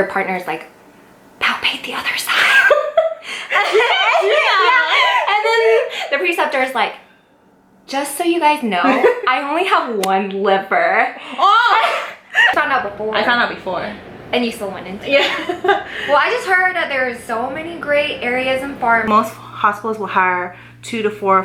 Your partner's like, palpate the other side. And then the preceptor's like, just so you guys know, I only have one liver. Oh! I found out before. And you still went into it. Yeah. Well, I just heard that there are so many great areas in pharmacy. Most hospitals will hire 2 to 4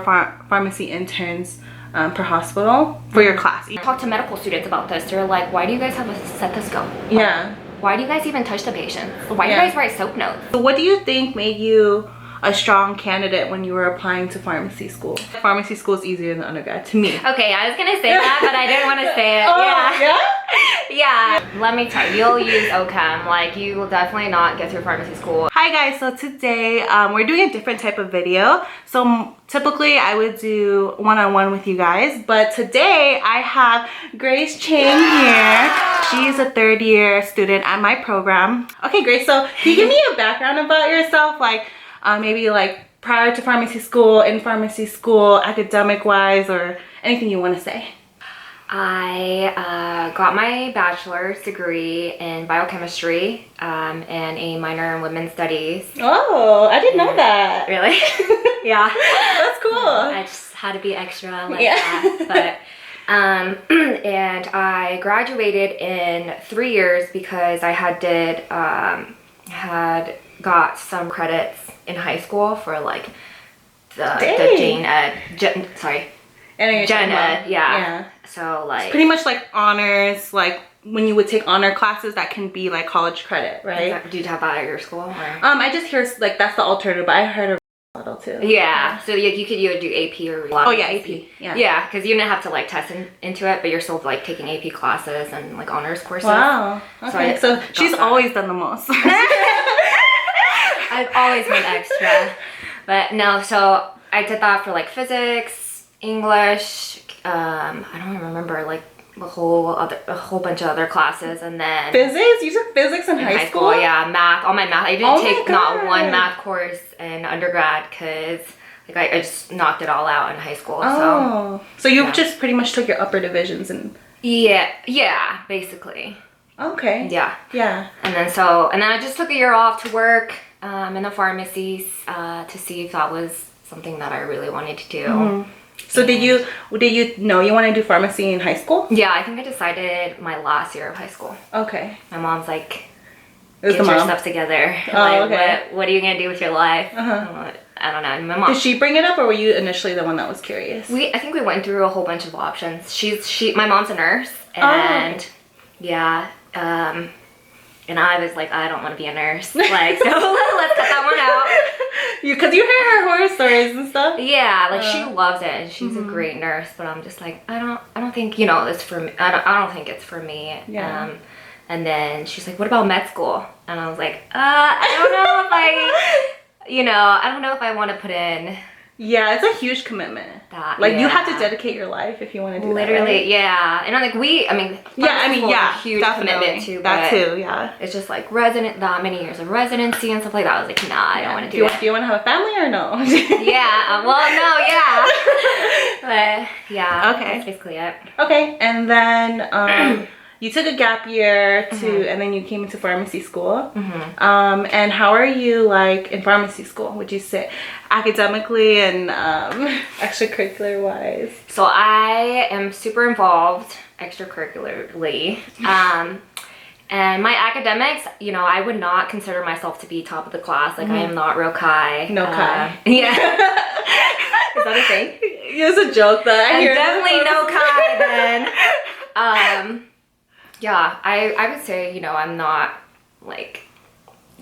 pharmacy interns per hospital for your class. I talked to medical students about this. They're like, why do you guys have a stethoscope? Yeah. Why do you guys even touch the patient? Why do you guys write soap notes? So what do you think made you a strong candidate when you were applying to pharmacy school? Pharmacy school is easier than undergrad to me. Okay, I was gonna say that, but I didn't want to say it. Oh, Yeah. Let me tell you, you'll use OChem. Like, you will definitely not get through pharmacy school. Hi guys, so today we're doing a different type of video. So typically I would do one-on-one with you guys, but today I have Grace Chang here. She's a 3rd year student at my program. Okay, Grace, so can you give me a background about yourself? Like maybe like prior to pharmacy school, in pharmacy school, academic wise, or anything you want to say. I got my bachelor's degree in biochemistry and a minor in women's studies. Oh, I didn't know that. Really? Yeah. That's cool. I just had to be extra like that. But and I graduated in 3 years because I had got some credits in high school for like the gen ed, yeah. So like, it's pretty much like honors, like when you would take honor classes that can be like college credit, right? Do you have that at your school? Or? I just hear like that's the alternative, but I heard of little too. Yeah, so you would do AP or oh yeah, AP. Yeah, because you didn't have to like test into it, but you're still like taking AP classes and like honors courses. Wow. Okay, so she's always done the most. I've always been extra, but no. So I did that for like physics, English. I don't even remember like a whole bunch of other classes, and then physics. You took physics in high school? Yeah, math. All my math. I didn't take not one math course in undergrad because like I just knocked it all out in high school. So you just pretty much took your upper divisions and yeah, basically. Okay. Yeah. And then I just took a year off to work in the pharmacies to see if that was something that I really wanted to do. Mm-hmm. So did you know you want to do pharmacy in high school? Yeah, I think I decided my last year of high school. Okay. My mom's like, get your stuff together. Like, what are you gonna do with your life? I don't know. My mom. Did she bring it up, or were you initially the one that was curious? I think we went through a whole bunch of options. My mom's a nurse, and and I was like, I don't want to be a nurse. Like, so let's cut that one out. Because you hear her horror stories and stuff. Yeah, like she loves it, and she's a great nurse. But I'm just like, I don't think it's for me. I don't think it's for me. Yeah. And then she's like, what about med school? And I was like, I don't know if I want to put in. Yeah, it's a huge commitment. You have to dedicate your life if you want to do that. Literally, yeah. And I'm like, a huge commitment too. That too, yeah. It's just like that many years of residency and stuff like that. I was like, nah, I don't want to do it. Do you want to have a family or no? Yeah, well, no, yeah. But yeah, okay. That's basically it. Okay, and then you took a gap year and then you came into pharmacy school. And how are you like in pharmacy school, would you say, academically and extracurricular wise? So I am super involved extracurricularly. And my academics, I would not consider myself to be top of the class. Like I am not real Chi. No Chi. Yeah. Is that a thing? It's a joke that I hear. Definitely no Chi then. Yeah, I would say, I'm not like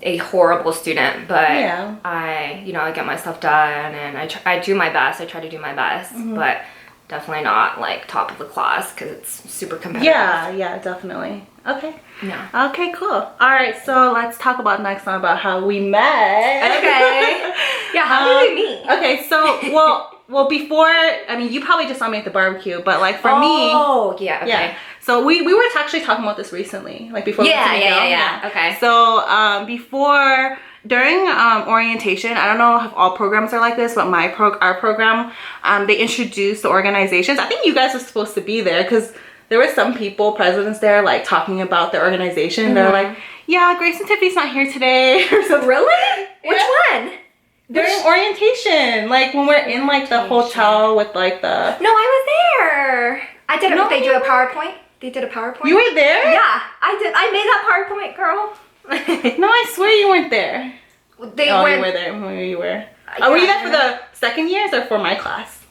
a horrible student, but I get my stuff done, and I do my best. I try to do my best, but definitely not like top of the class because it's super competitive. Yeah, definitely. Okay. Yeah. Okay, cool. All right, so let's talk about about how we met. Okay. Yeah, how did we meet? Okay, so well, before, you probably just saw me at the barbecue, but like for me. Oh, yeah, okay. Yeah. So we were actually talking about this recently, like before. Yeah. Okay. So during orientation, I don't know if all programs are like this, but our program, they introduced the organizations. I think you guys were supposed to be there because there were some presidents there, like talking about the organization. They're like, yeah, Grace and Tiffany's not here today. Or something. Really? Which one? During orientation, like when we're in like the hotel with like the. No, I was there. I did it. No, they do a PowerPoint. They did a PowerPoint. You were there? Yeah, I did. I made that PowerPoint, girl. No, I swear you weren't there. You were there. Where you were? Yeah, were you there for the second years or for my class?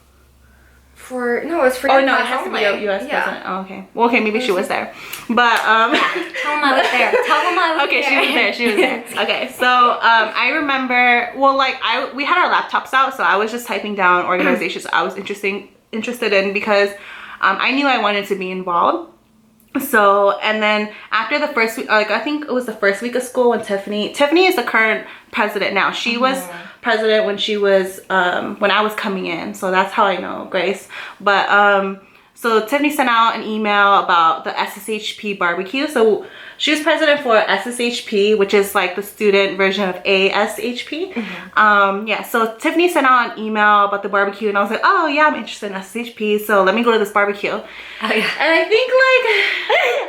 No, it's for your class. It has to be a U.S. president. Oh, okay. Well, okay, maybe she was there, but Tell them I was there. Tell them I was okay, there. she was there. Okay, so I remember. Well, like we had our laptops out, so I was just typing down organizations I was interested in because I knew I wanted to be involved. So, and then after the first week, like I think it was the first week of school when Tiffany is the current president now. She was president when she was when I was coming in, so that's how I know Grace. But so Tiffany sent out an email about the SSHP barbecue. So she was president for SSHP, which is like the student version of ASHP. Yeah, so Tiffany sent out an email about the barbecue, and I was like, oh yeah, I'm interested in SSHP, so let me go to this barbecue. Oh yeah. And I think like,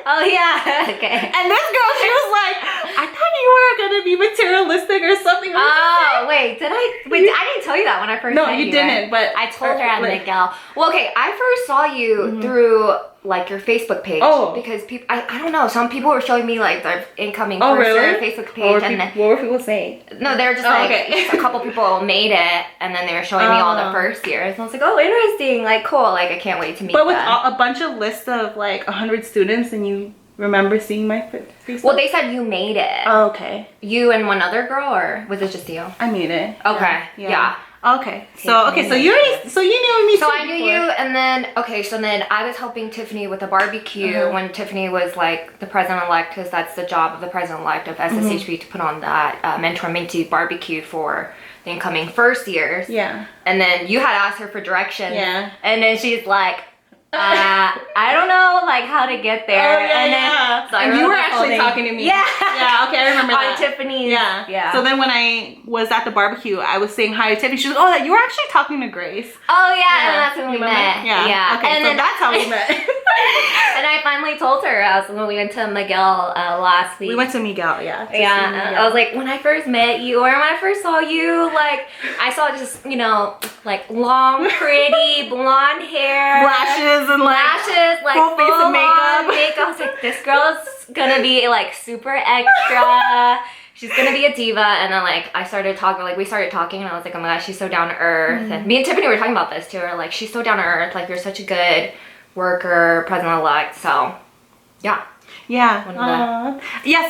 oh yeah, okay. And this girl, she was like, I thought you were gonna be materialistic or something. Oh wait, I didn't tell you that when I first met you. No, you didn't, but I told her at Miguel. Well, okay, I first saw you through like your Facebook page because people, I don't know, some people were showing me like their incoming person Facebook page, what were people saying? No, they were just a couple people made it, and then they were showing me all the first years, and I was like, oh, interesting, like cool, like I can't wait to meet them. But with a bunch of lists of like 100 students, and you remember seeing my Facebook? Well, they said you made it. Oh, okay. You and one other girl, or was it just you? I made it. Okay. Yeah. Okay. So you knew me. So I knew you, and then so then I was helping Tiffany with the barbecue when Tiffany was like the president-elect, because that's the job of the president-elect of SSHB to put on that mentor-mentee barbecue for the incoming first years. Yeah. And then you had asked her for directions. Yeah. And then she's like, I don't know like how to get there. Oh, yeah, So and you were actually talking to me. Yeah. Yeah, okay, I remember that. On Tiffany's. Yeah. Yeah. So then when I was at the barbecue, I was saying hi to Tiffany. She was like, oh, you were actually talking to Grace. Oh yeah, and that's when we met. Yeah. Okay, and so that's how we met. And I finally told her when we went to Miguel last week. We went to Miguel, yeah. Yeah, I was like, when I first met you, or when I first saw you, like, I saw just, like long, pretty, blonde hair. Lashes, like full face of makeup. I was like, this girl is gonna be like super extra. She's gonna be a diva. And then like we started talking, and I was like, oh my gosh, she's so down to earth. And me and Tiffany were talking about this too. We're like, she's so down to earth. Like, you're such a good worker, president-elect. So yeah.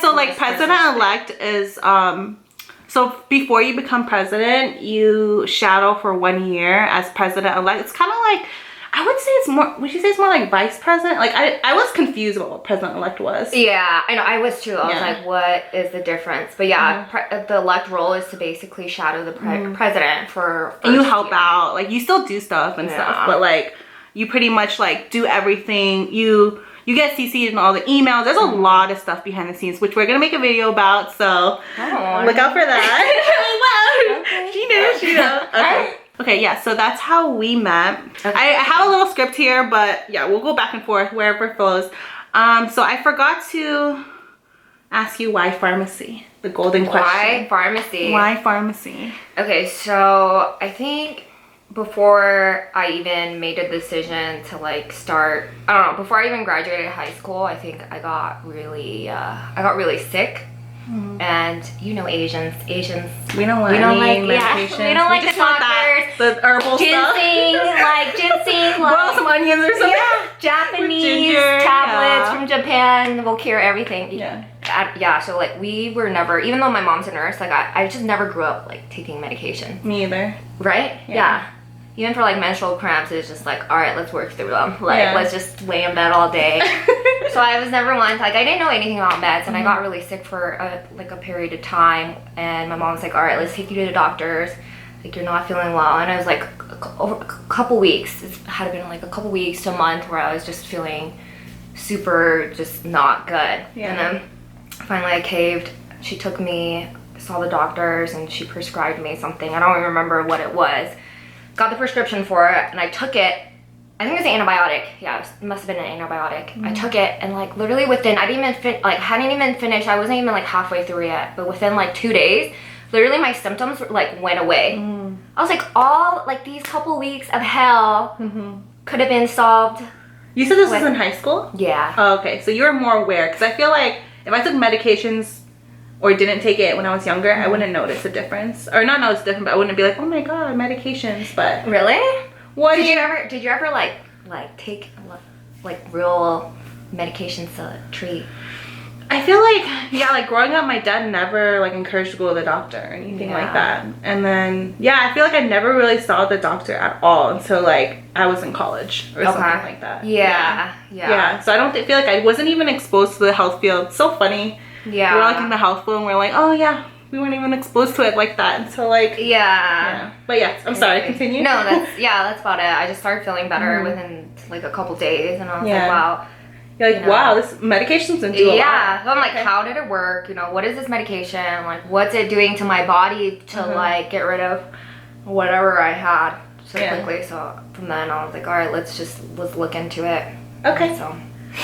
So like president-elect is so before you become president, you shadow for 1 year as president-elect. It's kind of like, I would say it's more, would you say it's more like vice president? Like I was confused about what president-elect was. Yeah, I know, I was too. I was like, what is the difference? But yeah, the elect role is to basically shadow the president for and you help out. Like, you still do stuff and stuff, but like, you pretty much like do everything. You get CC'd in all the emails. There's a lot of stuff behind the scenes, which we're gonna make a video about, so look out for that. Okay. She knew. Okay, yeah, so that's how we met. Okay. I have a little script here, but yeah, we'll go back and forth wherever it flows. So I forgot to ask you why pharmacy, the golden question. Why pharmacy? Okay, so I think before I even made a decision to like start, I don't know, before I even graduated high school, I think I got really sick. And Asians, we don't want any medications. We don't like the doctors, the herbal ginseng, stuff. Boil some onions or something. Yeah, Japanese tablets from Japan will cure everything. So like we were never, even though my mom's a nurse, like I just never grew up like taking medication. Me either. Right? Yeah. Even for like menstrual cramps, it's just like, all right, let's work through them. Like, let's just lay in bed all day. So I was never one, like, I didn't know anything about meds, and I got really sick for a period of time. And my mom was like, all right, let's take you to the doctors. Like, you're not feeling well. And I was like, over a couple weeks, it had been like a couple weeks to a month where I was just feeling super just not good. Yeah. And then finally I caved. She took me, saw the doctors, and she prescribed me something. I don't even remember what it was. Got the prescription for it, and I took it, I think it was an antibiotic. Yeah, it must have been an antibiotic. I took it, and like literally within, I didn't even hadn't even finished. I wasn't even like halfway through yet, but within like 2 days, literally my symptoms like went away. I was like, all like these couple weeks of hell could have been solved. You said this was in high school? Yeah. Oh, okay, so you're more aware, because I feel like if I took medications or didn't take it when I was younger, I wouldn't notice a difference, or not notice different, but I wouldn't be like, oh my god, medications. But really, what did you ever like take like real medications to treat? I feel like, yeah, like growing up, my dad never like encouraged to go to the doctor or anything like that. And then, yeah, I feel like I never really saw the doctor at all until like I was in college or something like that. Yeah. So I don't feel like I wasn't even exposed to the health field. It's so funny. Yeah. We're like in the health field and we're like, oh yeah, we weren't even exposed to it like that until like, yeah. But yeah, I'm sorry, continue. No, that's about it. I just started feeling better within like a couple days, and I was like, wow. You're like, wow, this medication's gonna do a lot. Yeah, so I'm like, how did it work? You know, what is this medication? Like, what's it doing to my body to like get rid of whatever I had so quickly? So from then I was like, all right, let's look into it. Okay. So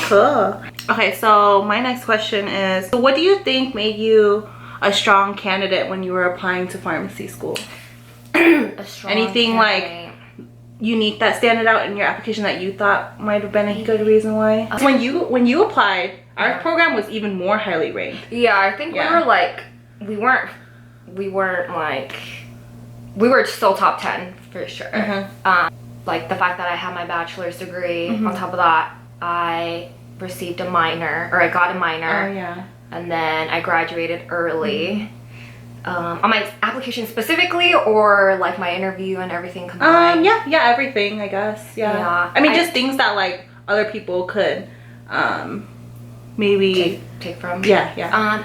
cool. Okay, so my next question is, so what do you think made you a strong candidate when you were applying to pharmacy school? Anything like unique that standed out in your application that you thought might have been a good reason why? When you applied, our program was even more highly ranked. Yeah, I think we were like, we were still top 10 for sure. Like the fact that I had my bachelor's degree, on top of that, I received a minor, or I got a minor. And then I graduated early. On my application specifically, or like my interview and everything combined? Yeah, everything, I guess. Yeah. I mean, just things that like other people could maybe take from. Yeah.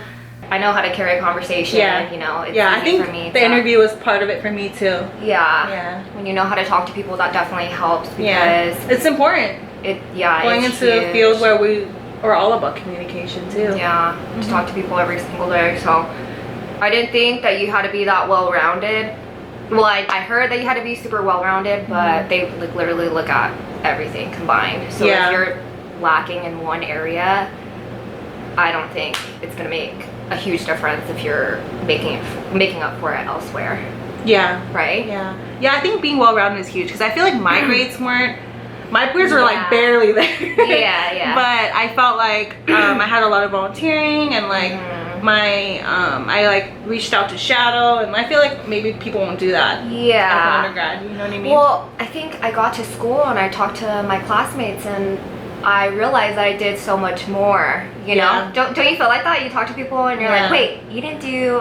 I know how to carry a conversation. You know, it's easy I think for me. The interview was part of it for me too. Yeah. When you know how to talk to people, that definitely helps, because it's important. Going into a field where we're all about communication too. To talk to people every single day. So I didn't think that you had to be that well-rounded. Well, I heard that you had to be super well-rounded, but they like literally look at everything combined. So if you're lacking in one area, I don't think it's gonna make a huge difference if you're making up for it elsewhere. Right? Yeah, I think being well-rounded is huge, because I feel like my grades were like barely there. But I felt like I had a lot of volunteering, and like I like reached out to shadow, and I feel like maybe people won't do that as an undergrad, you know what I mean? Well, I think I got to school and I talked to my classmates, and I realized that I did so much more, you know? Don't you feel like that? You talk to people and you're like, wait, you didn't do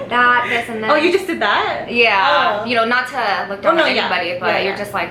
that, this, and this. Oh, you just did that? Yeah. You know, not to look down on anybody, but you're just like,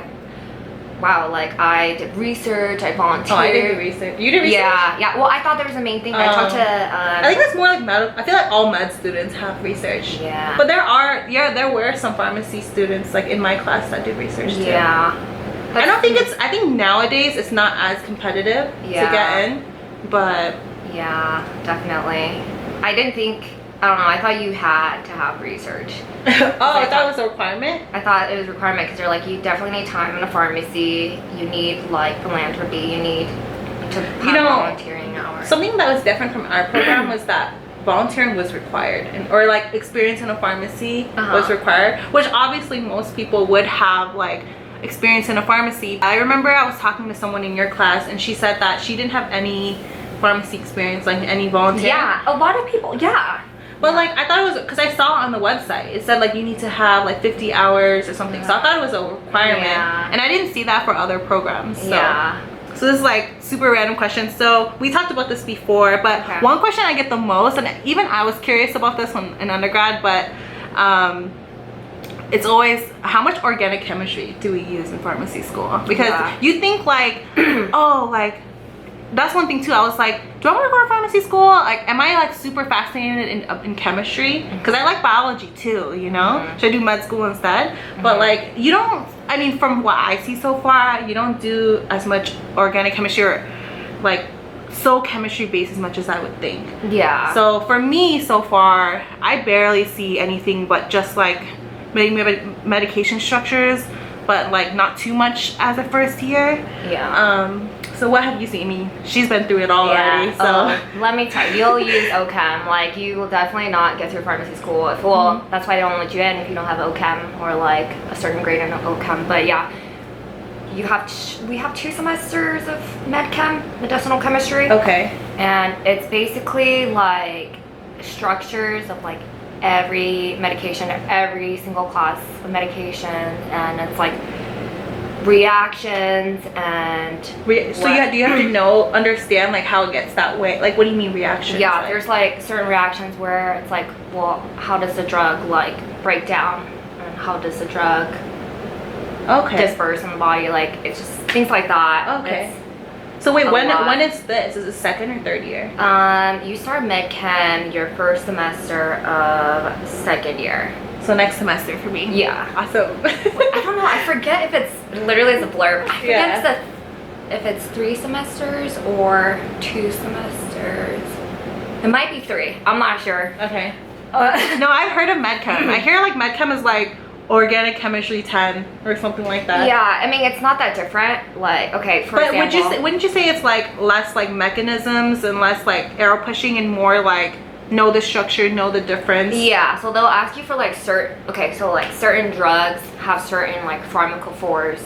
wow, like I did research, I volunteered. Oh, I did research. You did research? Yeah. Well, I thought there was a main thing. I talked to. I think that's more like med. I feel like all med students have research. Yeah. But there were some pharmacy students like in my class that did research too. I don't think I think nowadays it's not as competitive to get in, but. Yeah, definitely. I didn't think. I don't know, I thought you had to have research. I thought it was a requirement? I thought it was a requirement, because they're like, you definitely need time in a pharmacy, you need like philanthropy, you need to have volunteering hours. Something that was different from our program was that volunteering was required, or like experience in a pharmacy was required, which obviously most people would have like experience in a pharmacy. I remember I was talking to someone in your class, and she said that she didn't have any pharmacy experience, like any volunteering. Yeah, a lot of people, But like, I thought it was, because I saw on the website, it said like you need to have like 50 hours or something. So I thought it was a requirement. And I didn't see that for other programs. So. So this is like super random questions. So we talked about this before, but one question I get the most, and even I was curious about this when in undergrad, but it's always, how much organic chemistry do we use in pharmacy school? Because you think like, oh, like, that's one thing too. I was like, do I want to go to pharmacy school? Like, am I like super fascinated in chemistry? Because I like biology too, you know? Should I do med school instead? But like, you don't, I mean, from what I see so far, you don't do as much organic chemistry, or like so chemistry based as much as I would think. So for me so far, I barely see anything but just like maybe medication structures. but like not too much as a first year. Yeah. So what have you seen? I mean, she's been through it all already. So let me tell you, you'll use OChem. Like, you will definitely not get through pharmacy school. Well, that's why they don't let you in if you don't have OChem or like a certain grade in OChem. But yeah, you have we have 2 semesters of medicinal chemistry. Okay. And it's basically like structures of like every medication, every single class of medication, and it's like reactions and do you have to understand like how it gets that way? Like, what do you mean reactions? Yeah, there's like certain reactions where it's like, well, how does the drug like break down, and how does the drug disperse in the body? Like, it's just things like that. Okay. So wait, when is this? Is it second or third year? You start med chem your first semester of second year. So next semester for me. Yeah. Awesome. I don't know. I forget if it's literally it's a blurb. I forget if it's 3 semesters or 2 semesters. It might be 3. I'm not sure. Okay. No, I've heard of med chem. I hear like med chem is like organic chemistry 10 or something like that. Yeah, I mean, it's not that different. Like, okay, for example, wouldn't you say it's like less like mechanisms and less like arrow pushing and more like know the structure, know the difference? Yeah, so they'll ask you for like certain drugs have certain like pharmacophores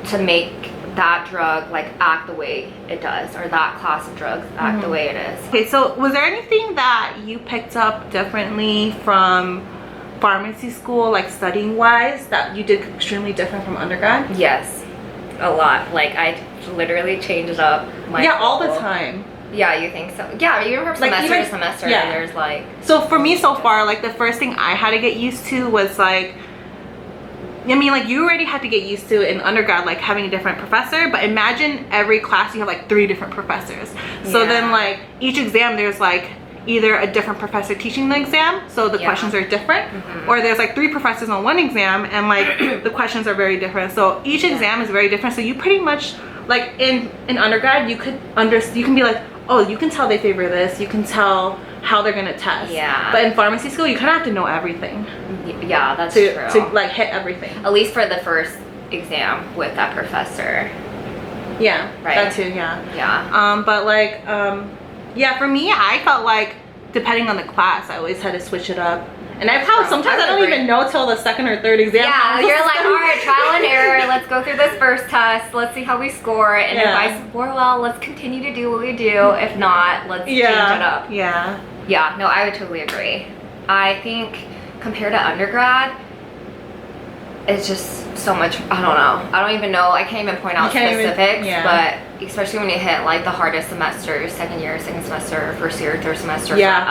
to make that drug like act the way it does, or that class of drugs act the way it is. Okay, so was there anything that you picked up differently from pharmacy school, like studying wise, that you did extremely different from undergrad? Yes, a lot. Like, I literally changed up my all the time. Yeah, you think so? Yeah, even from semester to semester, there's like... So for me so far, like the first thing I had to get used to was like, I mean, like you already had to get used to in undergrad, like having a different professor, but imagine every class you have like 3 different professors. So then like each exam there's like either a different professor teaching the exam, so the questions are different, or there's like 3 professors on one exam and like the questions are very different. So each exam is very different. So you pretty much like in undergrad you can be like, oh, you can tell they favor this, you can tell how they're gonna test. Yeah. But in pharmacy school you kind of have to know everything. Yeah, that's true. To like hit everything. At least for the first exam with that professor. Yeah. Right. That too. Yeah. Yeah. But like yeah, for me, I felt like depending on the class, I always had to switch it up. And sometimes I don't even know till the 2nd or 3rd exam. Yeah, you're like, all right, trial and error. Let's go through this first test. Let's see how we score. And if I score well, let's continue to do what we do. If not, let's change it up. Yeah. Yeah, no, I would totally agree. I think compared to undergrad, it's just so much, I don't know. I don't even know. I can't even point out specifics, but especially when you hit like the hardest semesters, second semester, first year, third semester. Yeah,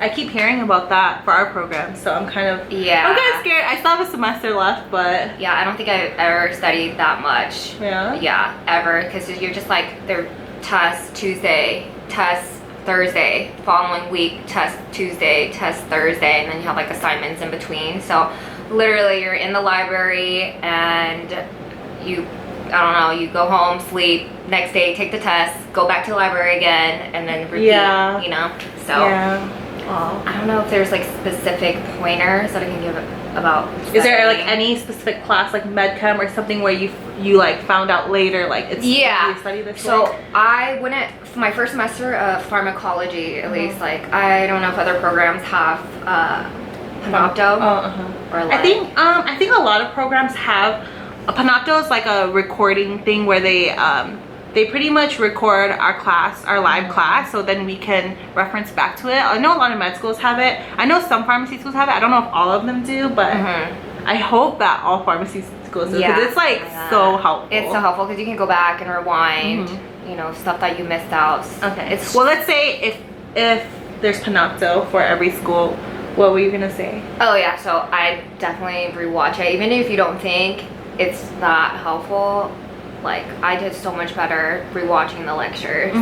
I keep hearing about that for our program, so I'm kind of scared. I still have a semester left, but yeah, I don't think I've ever studied that much. Yeah, ever, because you're just like, their test Tuesday, test Thursday, following week test Tuesday, test Thursday, and then you have like assignments in between. So literally you're in the library and you go home, sleep, next day take the test, go back to the library again, and then repeat, you know? So I don't know if there's like specific pointers that I can give about studying. Is there like any specific class like med chem or something where you like found out later like it's you study this so way? I wouldn't, for my first semester of pharmacology at least, like I don't know if other programs have Panopto or like, I think a lot of programs have Panopto is like a recording thing where they pretty much record our class, our live class, so then we can reference back to it. I know a lot of med schools have it. I know some pharmacy schools have it. I don't know if all of them do, but I hope that all pharmacy schools do, because it's like so helpful. It's so helpful because you can go back and rewind, you know, stuff that you missed out. Okay. Well, let's say if there's Panopto for every school, what were you gonna say? Oh yeah, so I definitely rewatch it, even if you don't think it's that helpful. Like, I did so much better rewatching the lectures.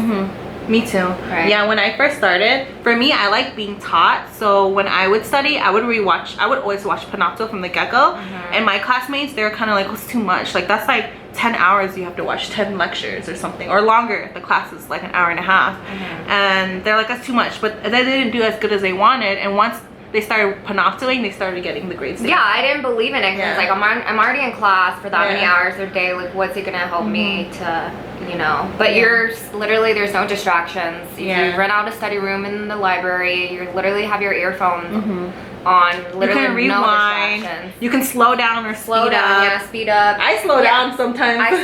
Me too. Right. Yeah, when I first started, for me, I like being taught. So when I would study, I would always watch Panopto from the get-go. And my classmates, they were kind of like, what's too much? Like, that's like 10 hours you have to watch 10 lectures or something, or longer. The class is like an hour and a half. And they're like, that's too much. But they didn't do as good as they wanted. And once they started panoptiling, they started getting the grades down. Yeah, I didn't believe in it because like I'm already in class for that many hours a day. Like, what's it gonna help me to, you know? But you're literally, there's no distractions. You rent out a study room in the library. You literally have your earphones on. Literally, you can rewind. No distractions. You can slow down or slow down. Yeah, speed up. I slow down sometimes. I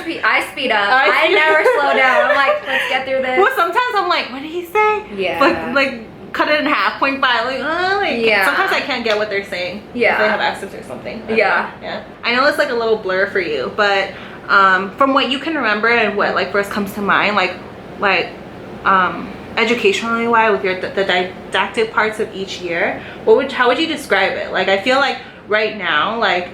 speed up. I never slow down. I'm like, let's get through this. Well, sometimes I'm like, what did he say? Yeah. Like cut it in half, 0.5. Sometimes I can't get what they're saying. Yeah. If they have accents or something. Yeah. I know it's like a little blur for you, but from what you can remember and what like first comes to mind, educationally wise, with the didactic parts of each year, how would you describe it? Like, I feel like right now, like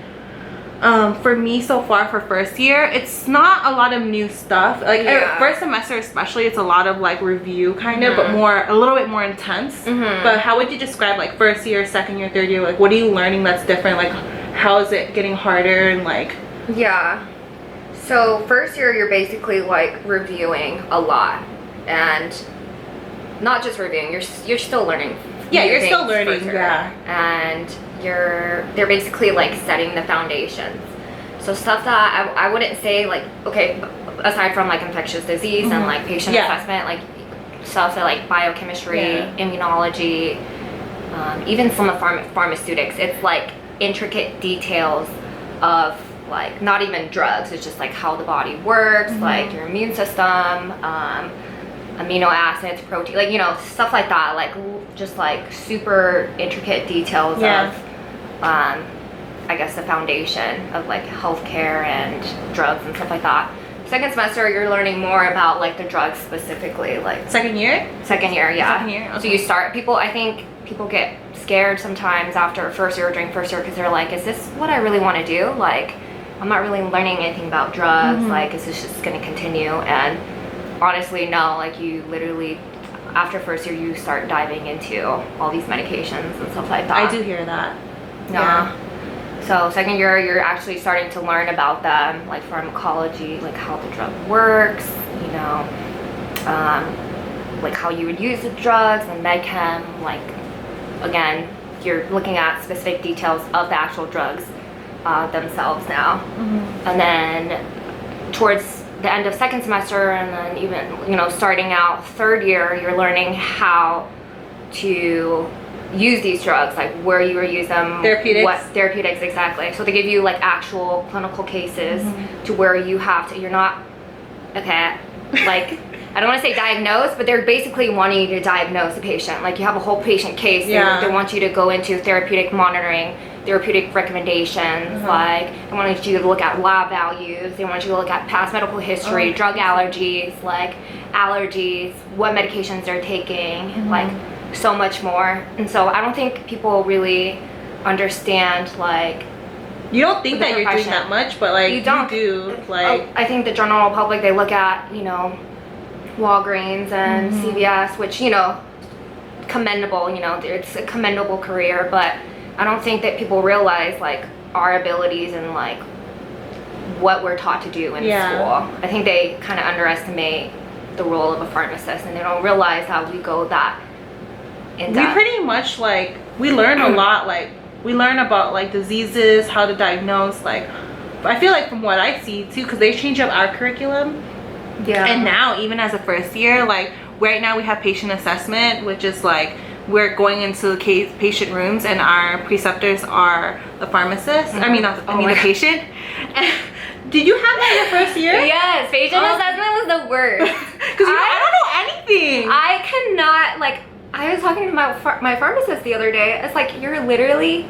for me so far for first year, it's not a lot of new stuff. Like first semester especially, it's a lot of like review kind of, but a little bit more intense. But how would you describe like first year, second year, third year? Like, what are you learning that's different? Like, how is it getting harder and like? Yeah. So first year, you're basically like reviewing a lot, and not just reviewing. You're still learning. Yeah, you're still learning. Yeah. And they're basically like setting the foundations. So stuff that I wouldn't say like, okay, aside from like infectious disease and like patient assessment, like stuff that like biochemistry, immunology, even some of pharmaceutics. It's like intricate details of like not even drugs. It's just like how the body works, like your immune system, amino acids, protein, like, you know, stuff like that, like just like super intricate details of I guess the foundation of like healthcare and drugs and stuff like that. Second semester, you're learning more about like the drugs specifically. Like second year, yeah. Second year, okay. So you start, I think people get scared sometimes after first year or during first year because they're like, is this what I really want to do? Like, I'm not really learning anything about drugs. Like, is this just going to continue? And honestly, no. Like, you literally, after first year, you start diving into all these medications and stuff like that. I do hear that. Yeah. So second year, you're actually starting to learn about them, like pharmacology, like how the drug works, you know, like how you would use the drugs and med chem. Like, again, you're looking at specific details of the actual drugs themselves now. And then towards the end of second semester, and then even, you know, starting out third year, you're learning how to use these drugs, like where you would use them, what therapeutics exactly. So they give you like actual clinical cases to where you have to, you're not, okay, like I don't want to say diagnose, but they're basically wanting you to diagnose the patient. Like, you have a whole patient case. They want you to go into therapeutic monitoring, therapeutic recommendations. Like, they want you to look at lab values. They want you to look at past medical history, drug allergies, like allergies, what medications they're taking, like so much more. And so I don't think people really understand, like, you don't think that you're doing that much, but like you do. Like, I think the general public, they look at, you know, Walgreens and CVS, which, you know, commendable, you know, it's a commendable career, but I don't think that people realize like our abilities and like what we're taught to do in school. I think they kind of underestimate the role of a pharmacist, and they don't realize how we go that in depth. We pretty much, like, we learn a lot. Like, we learn about like diseases, how to diagnose. Like, I feel like from what I see too, because they change up our curriculum. And now, even as a first year, like right now we have patient assessment, which is like we're going into the patient rooms, and our preceptors are the pharmacist. I mean, the patient. Did you have that your first year? Yes, patient assessment was the worst. Because I don't know anything. I cannot, like, I was talking to my pharmacist the other day. It's like, you're literally,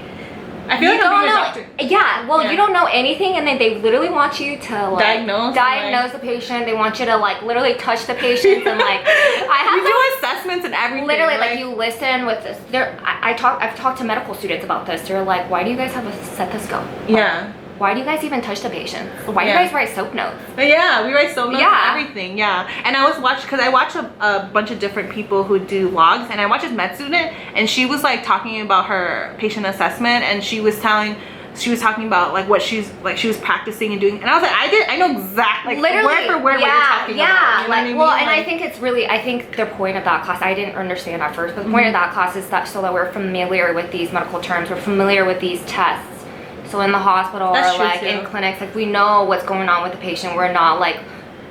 I feel like I'm being a doctor. Yeah, well, you don't know anything, and then they literally want you to like diagnose the patient. They want you to like literally touch the patient, and like we do assessments and everything. Literally, like you listen with this. I've talked to medical students about this. They're like, why do you guys have a stethoscope? Yeah. Why do you guys even touch the patients? Why do you guys write soap notes? Yeah, we write soap notes and everything. Yeah, and I watch a bunch of different people who do logs, and I watched this med student, and she was like talking about her patient assessment, and she was telling she was talking about like what she was practicing and doing, and I was like, I know exactly, like, literally word for word what you're talking about. Yeah, You know like, what I mean? well, and I think it's really, I think the point of that class, I didn't understand at first, but the point of that class is that so that we're familiar with these medical terms, we're familiar with these tests. So in the hospital That's or true like too. in clinics, like we know what's going on with the patient. We're not like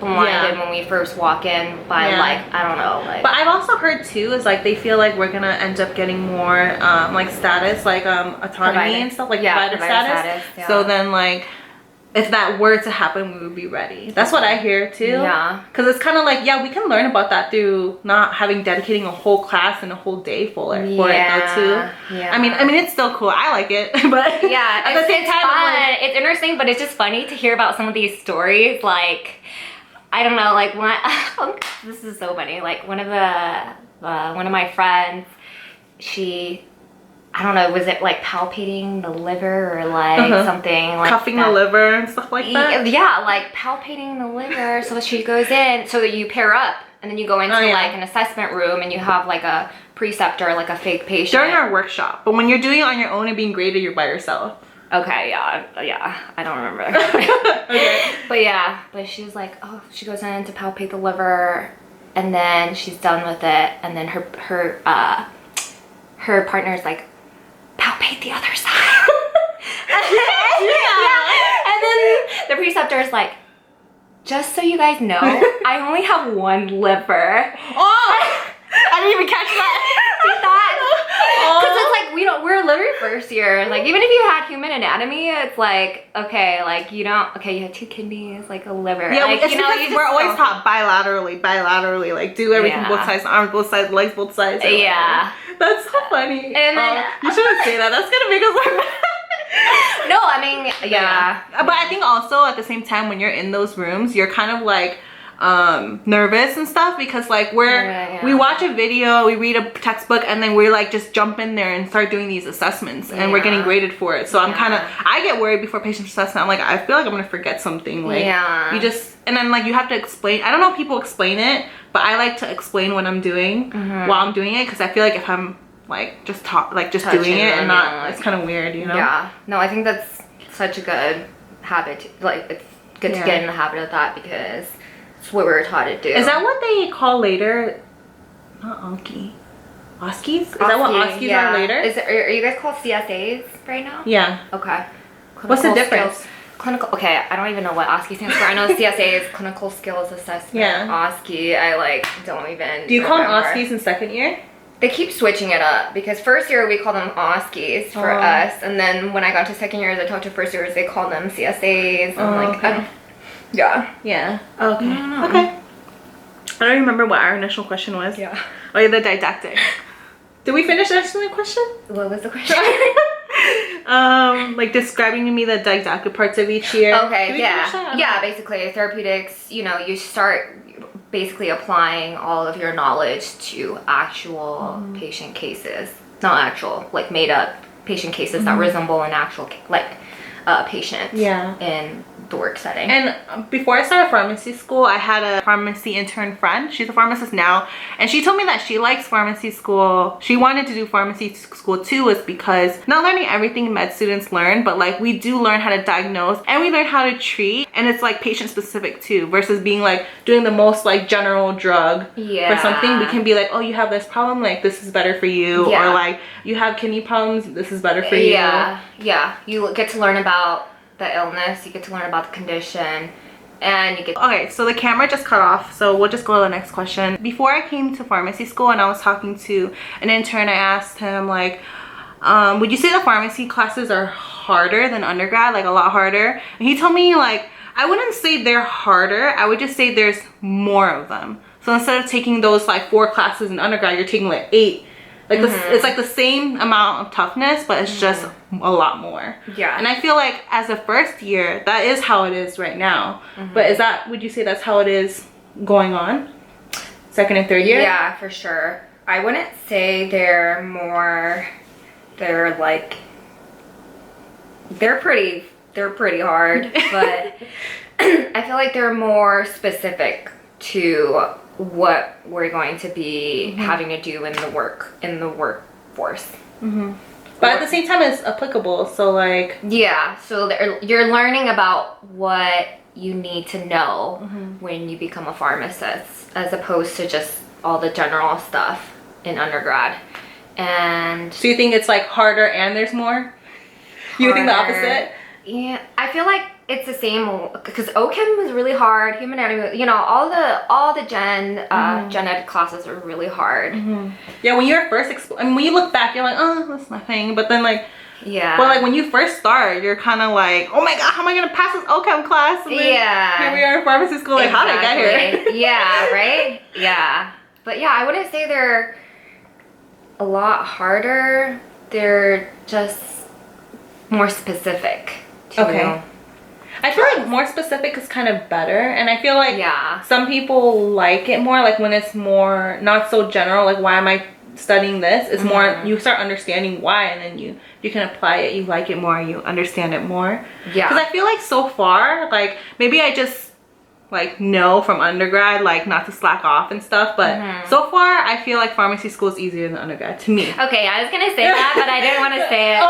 blinded when we first walk in by like, I don't know, like. But I've also heard too is like they feel like we're gonna end up getting more like status, like autonomy and stuff, like provider status. Yeah. So then like if that were to happen, we would be ready. That's what I hear too. Yeah. Because it's kind of like, yeah, we can learn about that through not having dedicating a whole class and a whole day for it though too. Yeah. I mean it's still cool. I like it, but yeah, at the same time, fun. like, it's interesting, but it's just funny to hear about some of these stories. Like, I don't know, like this is so funny. Like one of my friends, she, I don't know, was it like palpating the liver or like something like cuffing that. the liver and stuff like that? Yeah, like palpating the liver. So she goes in, so that you pair up and then you go into like an assessment room and you have like a preceptor, like a fake patient. During our workshop, but when you're doing it on your own and being graded, you're by yourself. Okay, yeah, I don't remember. Okay. But she was like, oh, she goes in to palpate the liver and then she's done with it and then her partner's like, palpate the other side. And then the preceptor is like, just so you guys know, I only have one liver. Oh, I didn't even catch that. See that? Because it's like, we're literally first year. Like, even if you had human anatomy, it's like, okay, like, you have two kidneys, like a liver. Yeah, like, it's because we're always taught bilaterally, like do everything both sides, arms both sides, legs both sides. Yeah. That's so funny. And then, you shouldn't say that. That's gonna make us look bad. No, I mean, yeah. But I think also at the same time when you're in those rooms, you're kind of like nervous and stuff because like we watch a video, we read a textbook, and then we're like just jump in there and start doing these assessments and we're getting graded for it. So I get worried before patient assessment. I'm like, I feel like I'm gonna forget something. Like you just, and then like you have to explain. I don't know if people explain it, but I like to explain what I'm doing while I'm doing it because I feel like if I'm like just doing it and not, it's kind of weird, you know? Yeah. No, I think that's such a good habit. Like, it's good to get in the habit of that because it's what we were taught to do. Is that what they call later? Not Anki. OSCEs? Is that what OSCEs are later? Are you guys called CSAs right now? Yeah. Okay. What's the difference? Okay, I don't even know what OSCE stands for. I know CSA is Clinical Skills Assessment. Yeah. OSCE, I don't even Do you call them OSCEs in second year? They keep switching it up because first year we call them OSCEs for us, and then when I got to second years, I talked to first years, they called them CSAs. And Yeah. Okay. Okay. I don't remember what our initial question was. Yeah. Oh yeah, the didactic. Did we finish answering the question? What was the question? Like describing to me the didactic parts of each year. Okay, yeah, basically therapeutics, you start basically applying all of your knowledge to actual patient cases. Not actual, like made up patient cases that resemble an actual patient in the work setting. And before I started pharmacy school, I had a pharmacy intern friend. She's a pharmacist now, and she told me that she likes pharmacy school. She wanted to do pharmacy school too, is because not learning everything med students learn, but like we do learn how to diagnose and we learn how to treat, and it's like patient specific too, versus being like doing the most like general drug for something. We can be like, oh, you have this problem, like this is better for you, or like you have kidney problems, this is better for you. You get to learn about the illness, you get to learn about the condition, and you get... Okay, so the camera just cut off, so we'll just go to the next question. Before I came to pharmacy school and I was talking to an intern, I asked him like, would you say the pharmacy classes are harder than undergrad, like a lot harder? And he told me like, I wouldn't say they're harder, I would just say there's more of them. So instead of taking those like 4 classes in undergrad, you're taking like 8. Like it's like the same amount of toughness, but it's just a lot more. Yeah. And I feel like as a first year, that is how it is right now. But would you say that's how it is going on? Second and third year? Yeah, for sure. I wouldn't say they're pretty hard, but I feel like they're more specific to what we're going to be having to do in the workforce. But at the same time, it's applicable. So like, yeah. So you're learning about what you need to know when you become a pharmacist, as opposed to just all the general stuff in undergrad. And so you think it's like harder and there's more? You think the opposite? Yeah, I feel like it's the same because OChem was really hard. Human anatomy, you know, all the gen ed classes are really hard. Yeah, when you're first, I mean, when you look back, you're like, oh, that's my thing. But then like, yeah. But like when you first start, you're kind of like, oh my god, how am I gonna pass this OChem class? And then here we are in pharmacy school. Like, how did I get here? Yeah, right. Yeah, but yeah, I wouldn't say they're a lot harder. They're just more specific. Okay. I feel like more specific is kind of better, and I feel like some people like it more, like when it's more not so general, like why am I studying this? It's more you start understanding why, and then you can apply it, you like it more, you understand it more. Yeah, because I feel like so far, like maybe I just like know from undergrad like not to slack off and stuff, but so far I feel like pharmacy school is easier than undergrad to me. Okay, I was gonna say that, but I didn't want to say it.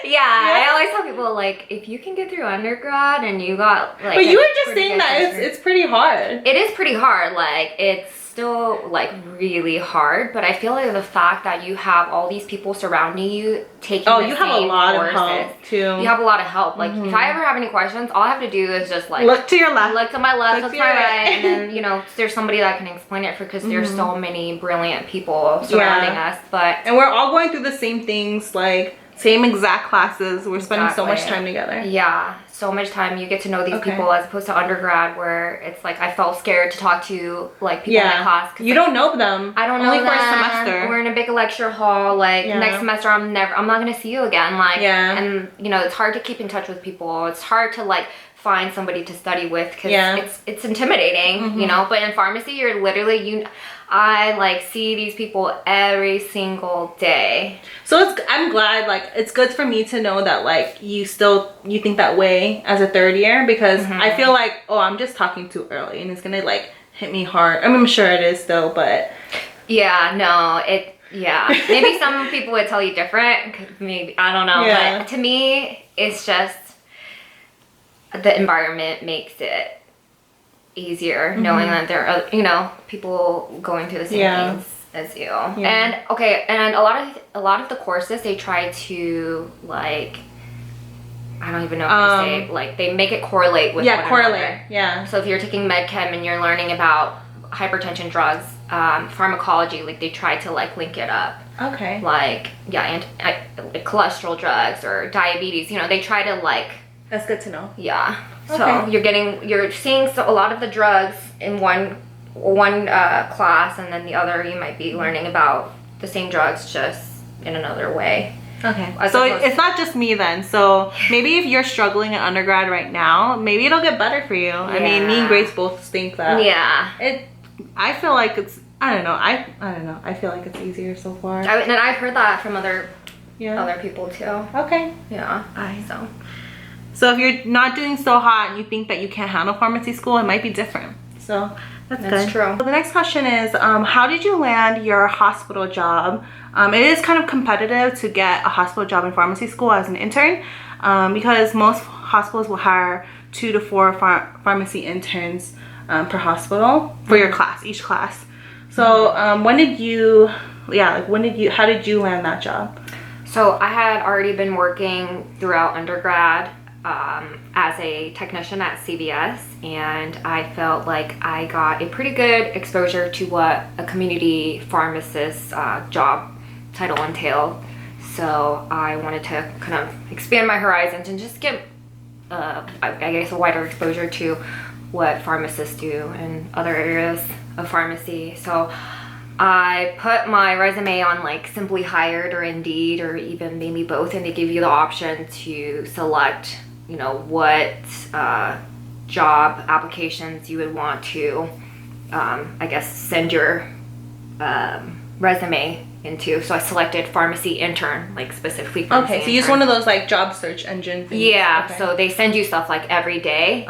Yeah, I always tell people like, if you can get through undergrad and you got like, but you were just saying that it's pretty hard. It is pretty hard. Like, it's still like really hard, but I feel like the fact that you have all these people surrounding you taking you have a lot of help too. You have a lot of help. Like if I ever have any questions, all I have to do is just like look to your left, look to my left, look to my right, and then you know there's somebody that can explain it because there's so many brilliant people surrounding us. And we're all going through the same things, like same exact classes. We're spending so much time together. Yeah, so much time. You get to know these people as opposed to undergrad where it's like I felt scared to talk to like people in my class. You don't know them. I don't know them. Only for a semester. We're in a big lecture hall. Like next semester, I'm not gonna see you again. Like, and you know, it's hard to keep in touch with people. It's hard to like find somebody to study with because it's intimidating, you know. But in pharmacy, you're literally I like see these people every single day. So I'm glad, like it's good for me to know that like you think that way as a third year, because I feel like, oh, I'm just talking too early and it's gonna like hit me hard. I mean, I'm sure it is still, but maybe some people would tell you different, maybe, I don't know, but to me it's just the environment makes it easier knowing that there are, you know, people going through the same things as you. And and a lot of the courses, they try to like, I don't even know how to say it, like they make it correlate with one another. So if you're taking med chem and you're learning about hypertension drugs, pharmacology, like they try to like link it up. Like like cholesterol drugs or diabetes, you know, they try to like. That's good to know. So you're seeing a lot of the drugs in one class, and then the other you might be learning about the same drugs just in another way. So it's not just me then. So maybe if you're struggling in undergrad right now, maybe it'll get better for you. I mean, me and Grace both think that. I feel like it's, I don't know. I feel like it's easier so far. And I've heard that from other people too. So if you're not doing so hot and you think that you can't handle pharmacy school, it might be different. So that's good. True. So the next question is, how did you land your hospital job? It is kind of competitive to get a hospital job in pharmacy school as an intern, because most hospitals will hire 2 to 4 pharmacy interns per hospital for your class, each class. So how did you land that job? So I had already been working throughout undergrad as a technician at CVS, and I felt like I got a pretty good exposure to what a community pharmacist job title entailed. So I wanted to kind of expand my horizons and just get I guess a wider exposure to what pharmacists do in other areas of pharmacy. So I put my resume on like Simply Hired or Indeed, or even maybe both, and they give you the option to select, you know, what job applications you would want to, I guess, send your resume into. So I selected pharmacy intern, like specifically pharmacy intern. So you use one of those like job search engine things. So they send you stuff like every day.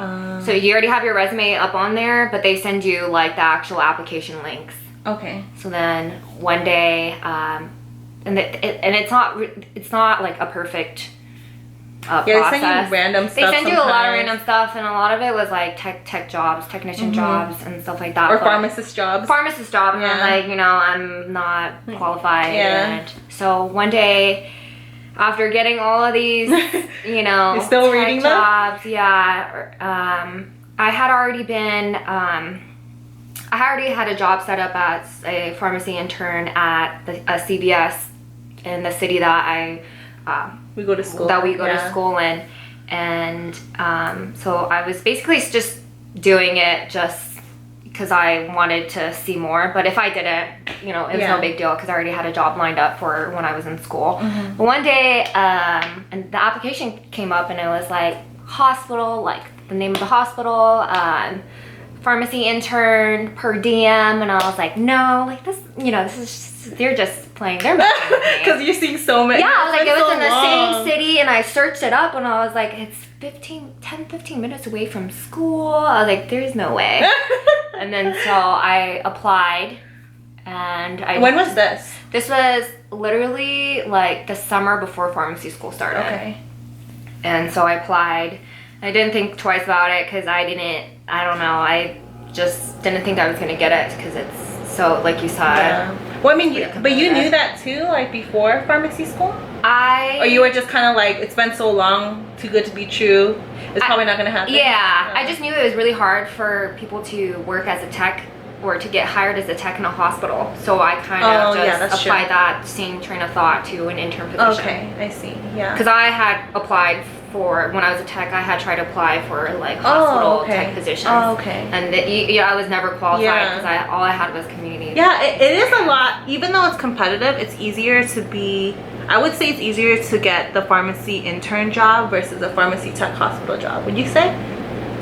So you already have your resume up on there, but they send you like the actual application links. So then one day and it's not like a perfect process. They send you random stuff. They send you a lot of sometimes. random stuff, and a lot of it was like tech jobs, technician jobs, and stuff like that. Or pharmacist jobs. Pharmacist jobs, and I'm like, you know, I'm not qualified. And so one day, after getting all of these, you know, you're still tech reading jobs, I had already been. I already had a job set up as a pharmacy intern at a CVS in the city that we go to school. To school in, and so I was basically just doing it just because I wanted to see more. But if I didn't, you know, it was no big deal because I already had a job lined up for when I was in school. But one day, and the application came up, and it was like hospital, like the name of the hospital, pharmacy intern per diem, and I was like, no, like this, you know, this is just, they're just playing their because you're seeing so many. Yeah, I was like, it was in the same city, and I searched it up, and I was like, it's 10-15 minutes away from school. I was like, there's no way. And then so I applied, and when was this? This was literally like the summer before pharmacy school started. Okay. And so I applied. I didn't think twice about it because I don't know, I just didn't think I was gonna get it because it's so, like you said. Yeah. Well, I mean, but you knew that too, like before pharmacy school? Or you were just kind of like, it's been so long, too good to be true, it's probably not gonna happen? Yeah, I just knew it was really hard for people to work as a tech or to get hired as a tech in a hospital. So I kind of just applied that same train of thought to an intern position. Okay, I see, yeah. Because I had applied for, when I was a tech, I had tried to apply for like hospital tech positions. Oh, okay. And I was never qualified because all I had was community. Yeah, it is a lot. Even though it's competitive, it's easier to be, I would say it's easier to get the pharmacy intern job versus a pharmacy tech hospital job. Would you say?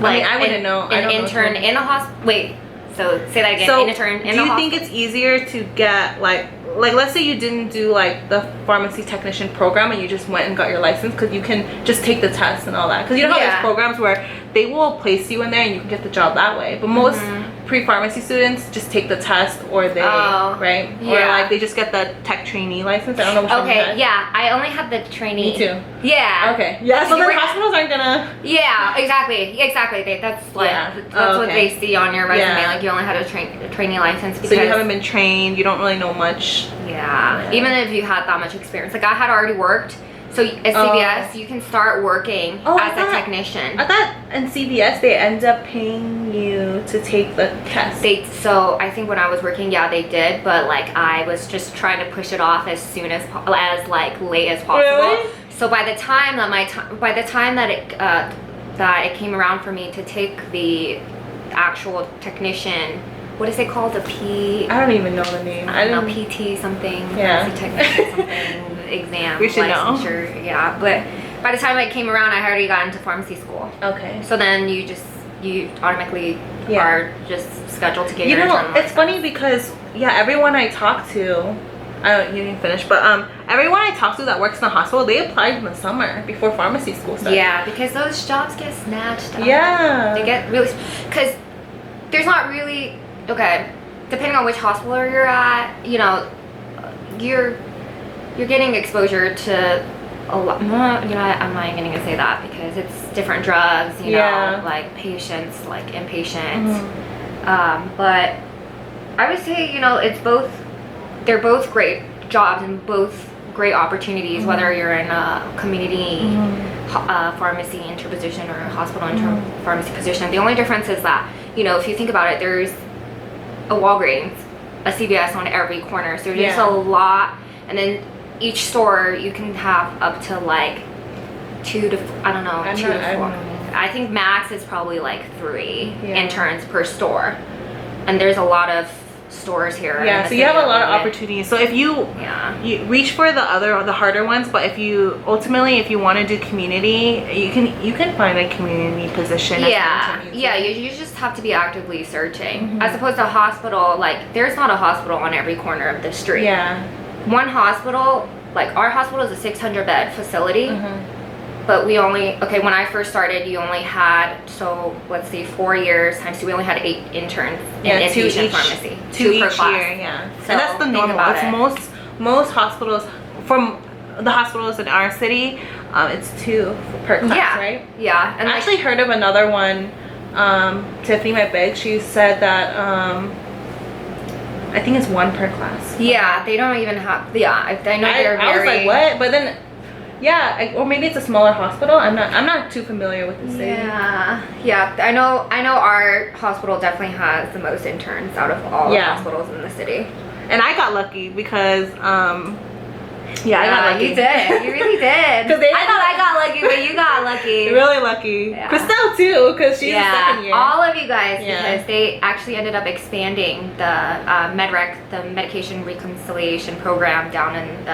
Like, I mean, I wouldn't know. An intern in a hospital? Wait, so say that again. So intern in a hospital? do you think it's easier to get like let's say you didn't do like the pharmacy technician program and you just went and got your license, because you can just take the test and all that, because you know how there's programs where they will place you in there and you can get the job that way, but most pre-pharmacy students just take the test, or they right, or like they just get the tech trainee license. I don't know which one you had. Yeah, I only had the trainee. Me too. Yeah. Okay. Yeah, so then hospitals aren't gonna. Yeah, exactly. That's like that's what they see on your resume. Like you only had a trainee license because so you haven't been trained. You don't really know much. Yeah. Even if you had that much experience, like I had already worked. So at CVS, you can start working as a technician. I thought in CVS they end up paying you to take the test. So I think when I was working, they did, but like I was just trying to push it off as soon as like late as possible. Really? So by the time that it came around for me to take the actual technician, what is it called? The P? I don't even know the name. I don't know, PT something. Yeah. Technician something. Exam. We should licensure, know. Yeah, but by the time it came around, I already got into pharmacy school. Okay. So then you automatically are just scheduled to get your intern it's funny because everyone I talk to, you didn't finish, but everyone I talk to that works in the hospital, they applied in the summer before pharmacy school started. Yeah, because those jobs get snatched up. Yeah. They get really, because there's not really, depending on which hospital you're at, you're getting exposure to a lot. I'm not even gonna say that because it's different drugs, know, like patients, like inpatients. But I would say, they're both great jobs and both great opportunities, whether you're in a community pharmacy intern position or a hospital intern pharmacy position. The only difference is that, if you think about it, there's a Walgreens, a CVS on every corner, so there's a lot, and then each store you can have up to like 2 to 4. I think max is probably like 3 interns per store, and there's a lot of stores here. Yeah, so you have a lot of opportunities. So if you reach for the harder ones, but if you want to do community, you can find a community position. You just have to be actively searching, as opposed to a hospital. Like there's not a hospital on every corner of the street. One hospital, like our hospital is a 600 bed facility, but we only, when I first started, you only had, so let's see, 4 years times 2, we only had 8 interns in inpatient pharmacy. 2 per each class. year, So and that's the normal. It's most hospitals, from the hospitals in our city, it's 2 per class, right? Yeah. And I actually heard of another one, Tiffany, my big, she said that I think it's 1 per class. Yeah, they don't even have, I know they're very... I was like, what? But then, yeah, or maybe it's a smaller hospital. I'm not too familiar with the city. Yeah. I know our hospital definitely has the most interns out of all the hospitals in the city. And I got lucky because I got lucky. You did. You really did. I thought I got lucky, but you got lucky. Really lucky. Yeah. Christelle too, because she's the second year. All of you guys, because they actually ended up expanding the the medication reconciliation program down in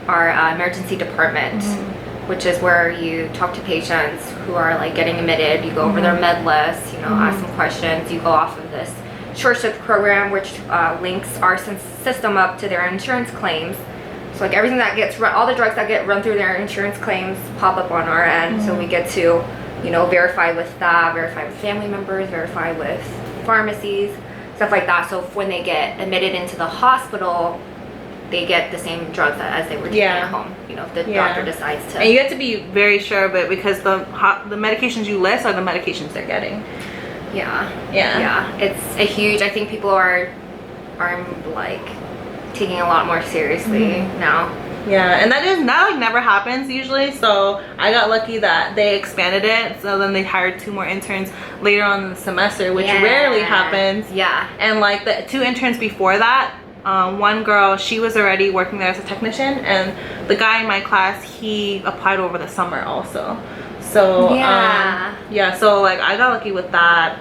our emergency department, which is where you talk to patients who are like getting admitted. You go over their med list, you know, ask some questions. You go off of this short shift program, which links our system up to their insurance claims. So like everything that gets run, all the drugs that get run through their insurance claims pop up on our end. So we get to, you know, verify with that, verify with family members, verify with pharmacies, stuff like that. So when they get admitted into the hospital, they get the same drugs as they were taking at home. You know, if the doctor decides to. And you have to be very sure of it because the medications you list are the medications they're getting. Yeah. It's a huge. I think people are like taking a lot more seriously now. Yeah, and that like never happens usually. So I got lucky that they expanded it. So then they hired 2 more interns later on in the semester, which rarely happens. Yeah. And like the 2 interns before that, one girl, she was already working there as a technician, and the guy in my class, he applied over the summer also. So so like I got lucky with that.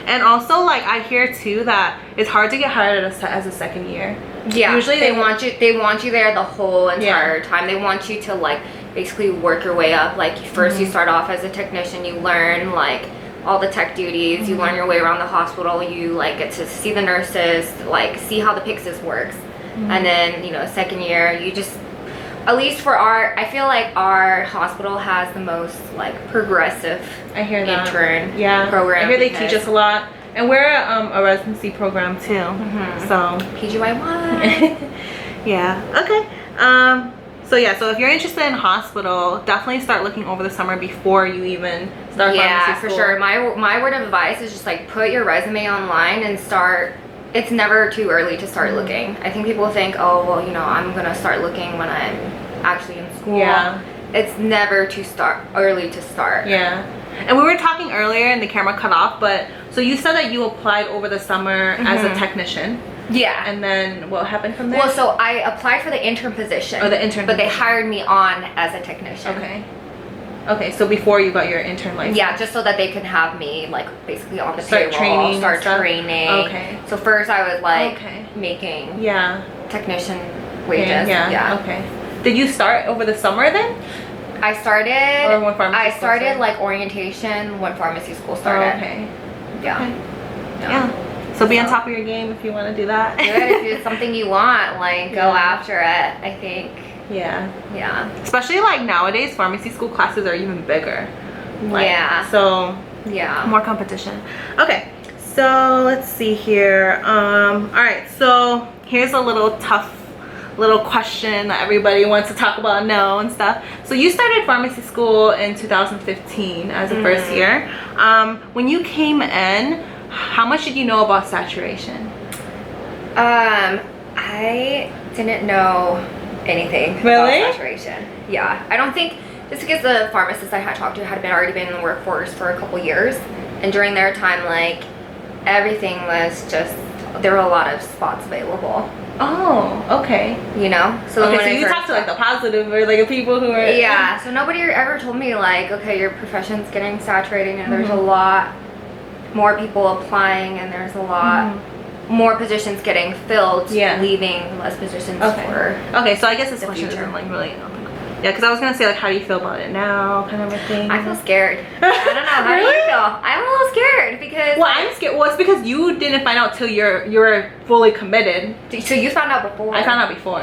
And also like I hear too that it's hard to get hired as a second year. Yeah, usually they want you there the whole entire time. They want you to like basically work your way up. Like first you start off as a technician, you learn like all the tech duties, you learn your way around the hospital, you like get to see the nurses, like see how the Pyxis works. And then, you know, second year you just, at least for I feel like our hospital has the most like progressive intern program. I hear they teach us a lot. And we're a residency program too. So PGY1. Okay. So if you're interested in hospital, definitely start looking over the summer before you even start pharmacy school. For sure. My word of advice is just like put your resume online and start. It's never too early to start looking. I think people think, oh well, you know, I'm gonna start looking when I'm actually in school. It's never too early to start. And we were talking earlier and the camera cut off, but so you said that you applied over the summer as a technician. And then what happened from there? Well, so I applied for the intern position. Oh, the intern. But they hired me on as a technician. Okay, so before you got your intern license. Yeah, just so that they can have me like basically on the payroll, start training. Okay. So first I was like making technician wages. Okay. Did you start over the summer then? I started. Or when pharmacy school like orientation when pharmacy school started. So be on top of your game if you want to do that. Good. If it's something you want, like go after it. I think. Especially like nowadays, pharmacy school classes are even bigger. So more competition. Okay. So let's see here. All right. So here's a little question that everybody wants to talk about and stuff. So you started pharmacy school in 2015 as a first year. When you came in, how much did you know about saturation? I didn't know anything about saturation. I don't think, just because the pharmacists I had talked to had already been in the workforce for a couple years, and during their time, like everything was just, there were a lot of spots available. Oh, okay. You know? So you talked to like the positive or like the people who are... so nobody ever told me like, okay, your profession's getting saturated and there's a lot more people applying and there's a lot more positions getting filled, leaving less positions for so I guess this question isn't like really... because I was gonna say like, how do you feel about it now, kind of a thing. I feel scared. I don't know. How do you feel? I'm a little scared because. Well, I'm scared. Well, it's because you didn't find out till you're fully committed. So you found out before. I found out before.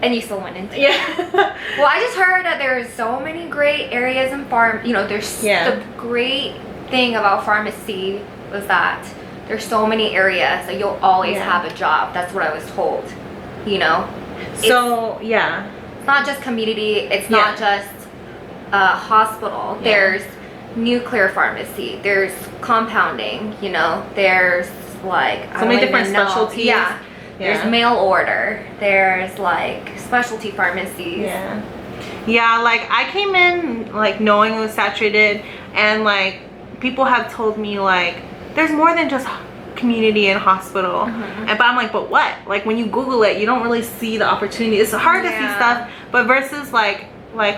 And you still went into it. Well, I just heard that there's so many great areas in you know, there's the great thing about pharmacy was that there's so many areas that you'll always have a job. That's what I was told. You know. So yeah, it's not just community. It's not just a hospital. There's nuclear pharmacy. There's compounding. You know, there's like so many different specialties. Yeah. There's mail order. There's like specialty pharmacies. Yeah, like I came in like knowing it was saturated, and like people have told me like there's more than just community and hospital. But I'm like, but what? Like when you Google it, you don't really see the opportunity. It's hard to see stuff, but versus like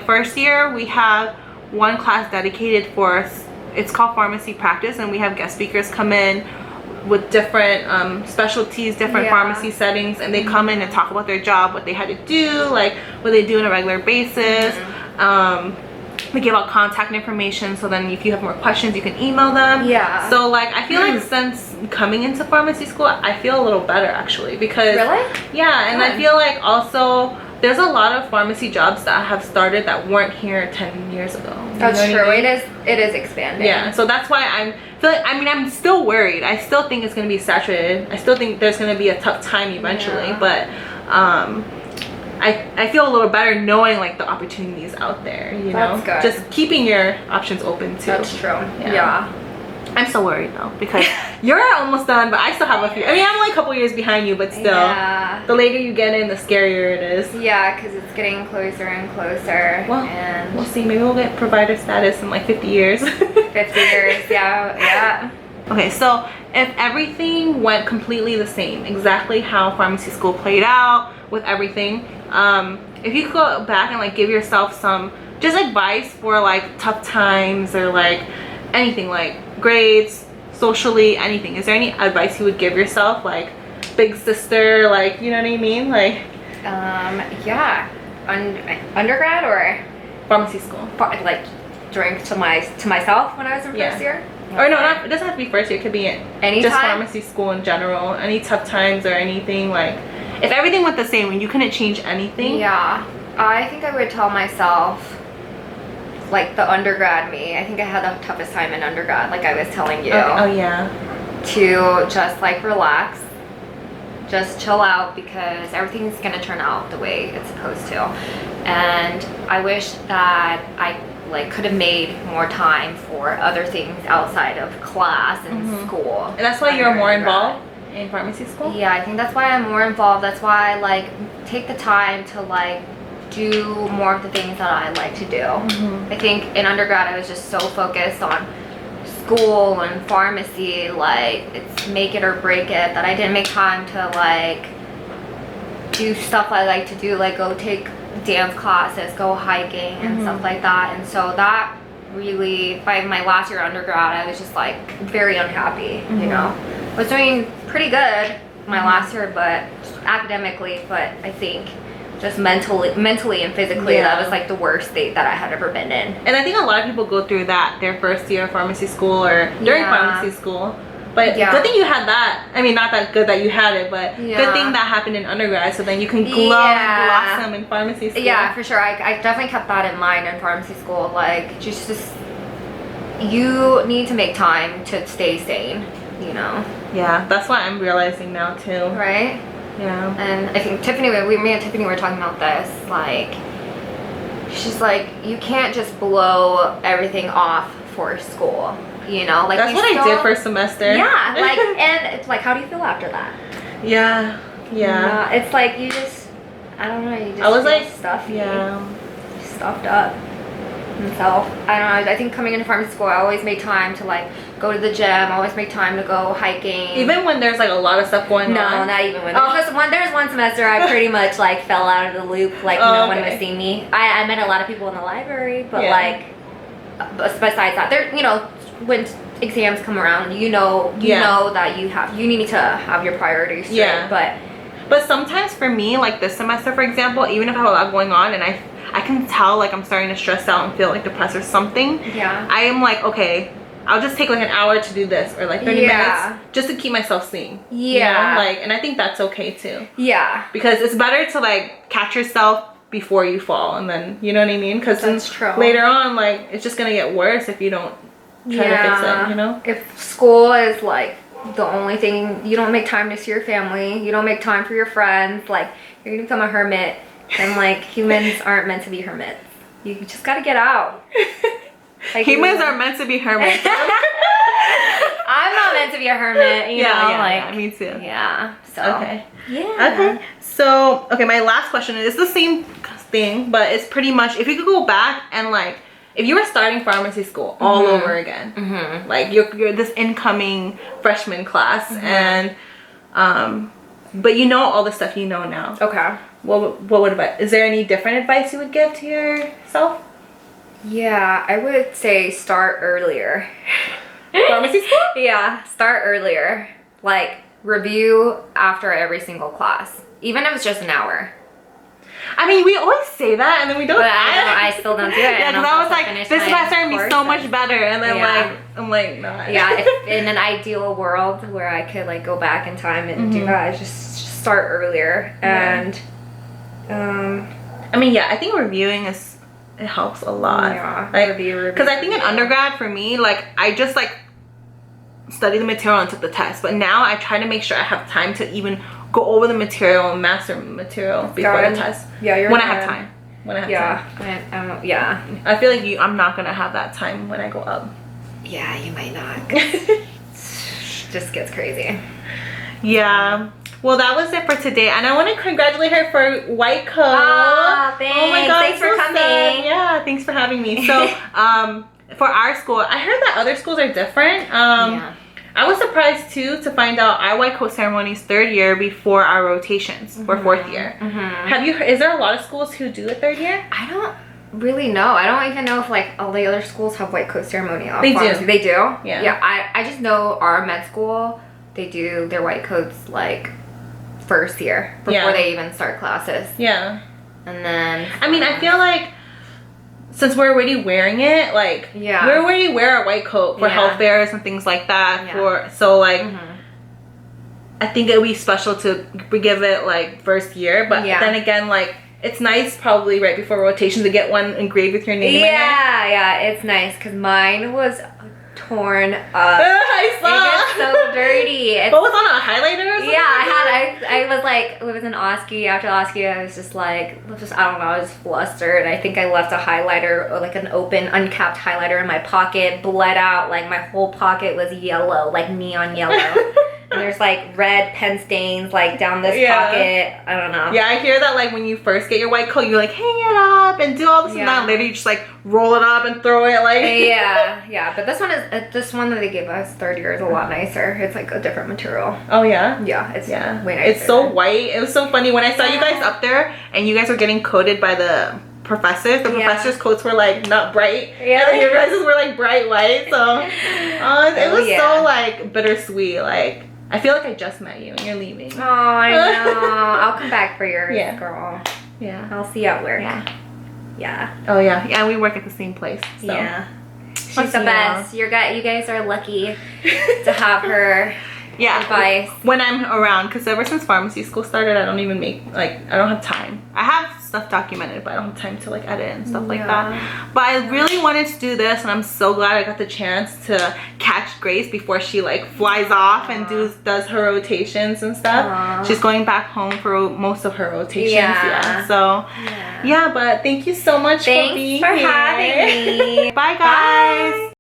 first year we have one class dedicated for, it's called pharmacy practice, and we have guest speakers come in with different specialties, different pharmacy settings, and they come in and talk about their job, what they had to do, like what they do on a regular basis. They give out contact information, so then if you have more questions you can email them. So like I feel like since coming into pharmacy school I feel a little better actually, because and I feel like also there's a lot of pharmacy jobs that have started that weren't here 10 years ago. That's true. It is expanding. So that's why I'm still worried. I still think it's going to be saturated. I still think there's going to be a tough time eventually, but I feel a little better knowing like the opportunities out there, you know. Good. Just keeping your options open too. That's true. I'm still worried though, because you're almost done, but I still have a few. I mean, I'm only a couple years behind you, but still, the later you get in, the scarier it is. Because it's getting closer and closer. Well, and we'll see. Maybe we'll get provider status in like 50 years. 50 years, yeah. Okay, so if everything went completely the same, exactly how pharmacy school played out with everything, if you could go back and like give yourself some just advice for like tough times or like anything, like grades, socially, anything, is there any advice you would give yourself, like big sister, like, you know what I mean, like undergrad or pharmacy school, like during to myself when I was in first year? Or no, it doesn't have to be first year, it could be anytime? Just pharmacy school in general, any tough times or anything, like if everything went the same and you couldn't change anything. I think I would tell myself, like the undergrad me, I think I had the toughest time in undergrad, like I was telling you. To just like relax, just chill out, because everything's gonna turn out the way it's supposed to. And I wish that I like could have made more time for other things outside of class and school. And that's why you're more involved in pharmacy school? I think that's why I'm more involved. That's why I like take the time to like do more of the things that I like to do. I think in undergrad I was just so focused on school and pharmacy, like it's make it or break it, that I didn't make time to like do stuff I like to do, like go take dance classes, go hiking and stuff like that. And so that really, by my last year undergrad, I was just like very unhappy, you know. I was doing pretty good my last year, but academically, but I think just mentally and physically, that was like the worst state that I had ever been in. And I think a lot of people go through that their first year of pharmacy school or during pharmacy school. But good thing you had that. I mean, not that good that you had it, but good thing that happened in undergrad, so then you can glow and blossom in pharmacy school. Yeah, for sure. I definitely kept that in mind in pharmacy school. Like, just you need to make time to stay sane, you know? Yeah, that's what I'm realizing now too. Right? Yeah. And I think me and Tiffany were talking about this, like, she's like, you can't just blow everything off for school, you know? Like, that's what I did first semester. Yeah, like, and it's like, how do you feel after that? Yeah. It's like, you just, I don't know, you just I was feel like, stuffy. Stuffed up. And so, I don't know, I think coming into pharmacy school, I always made time to like go to the gym, I always made time to go hiking. Even when there's like a lot of stuff going on? No, not even when. There was one semester I pretty much like fell out of the loop, like no one was seeing me. I met a lot of people in the library, but like, besides that, there, you know, when exams come around, you know that you need to have your priorities straight, but sometimes for me, like this semester, for example, even if I have a lot going on and I can tell like I'm starting to stress out and feel like depressed or something, I am like, okay, I'll just take like an hour to do this, or like 30 minutes just to keep myself sane. You know? Like, and I think that's okay too. Because it's better to like catch yourself before you fall, and then, you know what I mean? Because later on, like, it's just gonna get worse if you don't try to fix it, you know? If school is like the only thing, you don't make time to see your family, you don't make time for your friends, like you're gonna become a hermit, and like humans aren't meant to be hermits. You just gotta get out. Like, humans are meant to be hermits. I'm not meant to be a hermit, you know, yeah, me too. Yeah. So okay. Yeah. Okay. So okay, my last question is the same thing, but it's pretty much if you could go back and like if you were starting pharmacy school all over again, like you're this incoming freshman class, and but you know all the stuff you know now. Okay. What would advice? Is there any different advice you would give to yourself? Yeah, I would say start earlier. Pharmacy school? Yeah, start earlier. Like review after every single class, even if it's just an hour. I mean, we always say that, and then we don't. But I still don't do it. Yeah, because I was like, this semester gonna be so much better, and then I'm like, not. Yeah, if in an ideal world where I could like go back in time and do that, I just start earlier. And I mean, yeah, I think reviewing it helps a lot. Yeah, like, because I think in undergrad for me, like I just like study the material and took the test, but now I try to make sure I have time to even go over the material and master material before the test. Yeah, when I have time. When I have time. Yeah. I feel like I'm not gonna have that time when I go up. Yeah, you might not. Just gets crazy. Yeah. Well, that was it for today, and I want to congratulate her for white coat. Oh, thanks. Oh my God, thanks for coming. Sad. Yeah, thanks for having me. So, for our school, I heard that other schools are different. I was surprised too to find out our white coat ceremony is 3rd year before our rotations for 4th year. Have you? Is there a lot of schools who do it 3rd year? I don't really know. I don't even know if like all the other schools have white coat ceremony. They do. They do. Yeah. Yeah. I just know our med school, they do their white coats like 1st year before they even start classes. Yeah. And then I mean, I feel like since we're already wearing it, like we already wear our white coat for health fairs and things like that. I think it would be special to give it like 1st year, but then again, like it's nice probably right before rotation to get one engraved with your name in it. Yeah, it's nice because mine was torn up. I saw. It gets so dirty. But was on a highlighter or something? Yeah, I was like, it was an Oski. After Oski, I was just like, I don't know, I was flustered. I think I left a highlighter, or like an open, uncapped highlighter in my pocket, bled out, like my whole pocket was yellow, like neon yellow. And there's like red pen stains like down this pocket. I don't know. Yeah, I hear that like when you first get your white coat, you like hang it up and do all this and that. Later you just like roll it up and throw it like. Yeah. But this one that they gave us 3rd year is a lot nicer. It's like a different material. Oh yeah. Yeah, it's way nicer. It's so white. It was so funny when I saw you guys up there and you guys were getting coated by the professors. The professors' coats were like not bright. Yeah. And your guys were like bright white. So it was so like bittersweet. Like I feel like I just met you and you're leaving. Oh, I know. I'll come back for yours, girl. Yeah. I'll see you at work. Yeah. Oh yeah. Yeah, we work at the same place. So. Yeah. She's the best. You guys are lucky to have her advice. When I'm around, because ever since pharmacy school started, I don't even I don't have time. I have stuff documented, but I don't have time to like edit and stuff like that. But I really wanted to do this, and I'm so glad I got the chance to catch Grace before she like flies off and does her rotations and stuff. She's going back home for most of her rotations. But thank you so much for being here. Thanks for having me. Bye guys.